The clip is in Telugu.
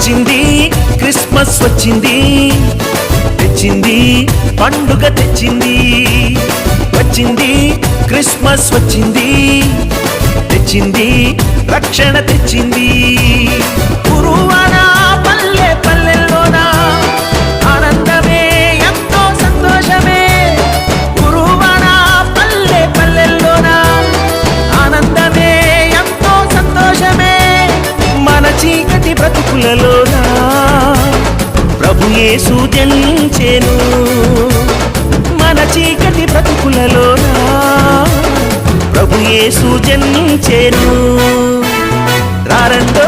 వచ్చింది క్రిస్మస్ వచ్చింది, తెచ్చింది పండుగ తెచ్చింది. వచ్చింది క్రిస్మస్ వచ్చింది, తెచ్చింది రక్షణ తెచ్చింది. గురువాన పల్లె పల్లెల్లోన ఆనందమే ఎంతో సంతోషమే. గురువాన పల్లె పల్లెల్లోన ఆనందమే ఎంతో సంతోషమే. మన చీకటి బ్రతుకులలోన ప్రభు యేసు జనించెను. మన చీకటి బ్రతుకులలోన ప్రభు యేసు జనించెను. రారండో